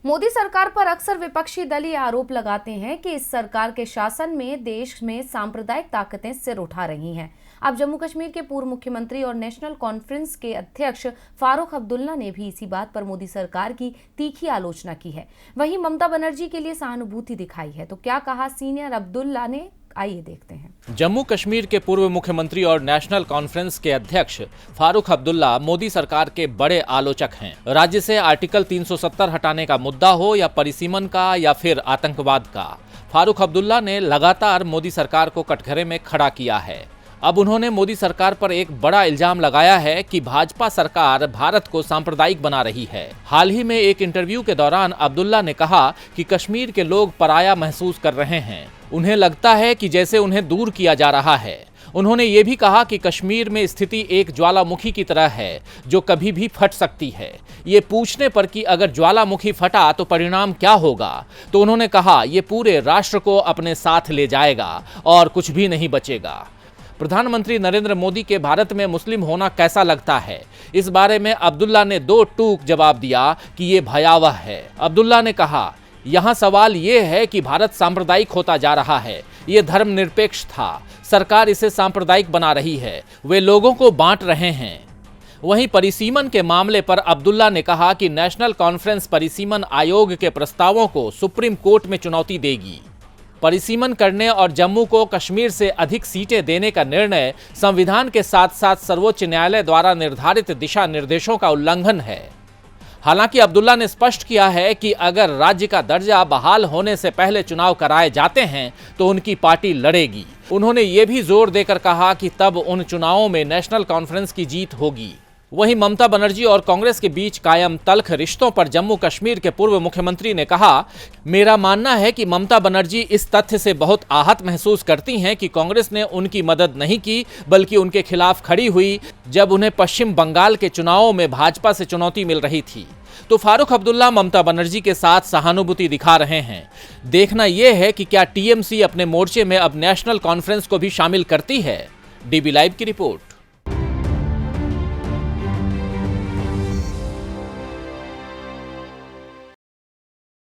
मोदी सरकार पर अक्सर विपक्षी दल ये आरोप लगाते हैं कि इस सरकार के शासन में देश में सांप्रदायिक ताकतें सिर उठा रही हैं। अब जम्मू कश्मीर के पूर्व मुख्यमंत्री और नेशनल कॉन्फ्रेंस के अध्यक्ष फारूक अब्दुल्ला ने भी इसी बात पर मोदी सरकार की तीखी आलोचना की है। वहीं ममता बनर्जी के लिए सहानुभूति दिखाई है। तो क्या कहा सीनियर अब्दुल्ला ने, आइए देखते हैं। जम्मू कश्मीर के पूर्व मुख्यमंत्री और नेशनल कॉन्फ्रेंस के अध्यक्ष फारूक अब्दुल्ला मोदी सरकार के बड़े आलोचक हैं। राज्य से आर्टिकल 370 हटाने का मुद्दा हो या परिसीमन का या फिर आतंकवाद का, फारूक अब्दुल्ला ने लगातार मोदी सरकार को कटघरे में खड़ा किया है। अब उन्होंने मोदी सरकार पर एक बड़ा इल्जाम लगाया है कि भाजपा सरकार भारत को सांप्रदायिक बना रही है। हाल ही में एक इंटरव्यू के दौरान अब्दुल्ला ने कहा कि कश्मीर के लोग पराया महसूस कर रहे हैं। उन्हें लगता है कि जैसे उन्हें दूर किया जा रहा है। उन्होंने ये भी कहा कि कश्मीर में स्थिति एक ज्वालामुखी की तरह है जो कभी भी फट सकती है। ये पूछने पर कि अगर ज्वालामुखी फटा तो परिणाम क्या होगा, तो उन्होंने कहा ये पूरे राष्ट्र को अपने साथ ले जाएगा और कुछ भी नहीं बचेगा। प्रधानमंत्री नरेंद्र मोदी के भारत में मुस्लिम होना कैसा लगता है, इस बारे में अब्दुल्ला ने दो टूक जवाब दिया कि ये भयावह है। अब्दुल्ला ने कहा, यहाँ सवाल ये है कि भारत सांप्रदायिक होता जा रहा है। ये धर्मनिरपेक्ष था, सरकार इसे सांप्रदायिक बना रही है, वे लोगों को बांट रहे हैं। वहीं परिसीमन के मामले पर अब्दुल्ला ने कहा कि नेशनल कॉन्फ्रेंस परिसीमन आयोग के प्रस्तावों को सुप्रीम कोर्ट में चुनौती देगी। परिसीमन करने और जम्मू को कश्मीर से अधिक सीटें देने का निर्णय संविधान के साथ साथ सर्वोच्च न्यायालय द्वारा निर्धारित दिशा निर्देशों का उल्लंघन है। हालांकि अब्दुल्ला ने स्पष्ट किया है कि अगर राज्य का दर्जा बहाल होने से पहले चुनाव कराए जाते हैं तो उनकी पार्टी लड़ेगी। उन्होंने ये भी जोर देकर कहा कि तब उन चुनावों में नेशनल कॉन्फ्रेंस की जीत होगी। वहीं ममता बनर्जी और कांग्रेस के बीच कायम तल्ख रिश्तों पर जम्मू कश्मीर के पूर्व मुख्यमंत्री ने कहा, मेरा मानना है कि ममता बनर्जी इस तथ्य से बहुत आहत महसूस करती हैं कि कांग्रेस ने उनकी मदद नहीं की बल्कि उनके खिलाफ खड़ी हुई जब उन्हें पश्चिम बंगाल के चुनावों में भाजपा से चुनौती मिल रही थी। तो फारूक अब्दुल्ला ममता बनर्जी के साथ सहानुभूति दिखा रहे हैं। देखना यह है कि क्या टीएमसी अपने मोर्चे में अब नेशनल कॉन्फ्रेंस को भी शामिल करती है। डीबी लाइव की रिपोर्ट।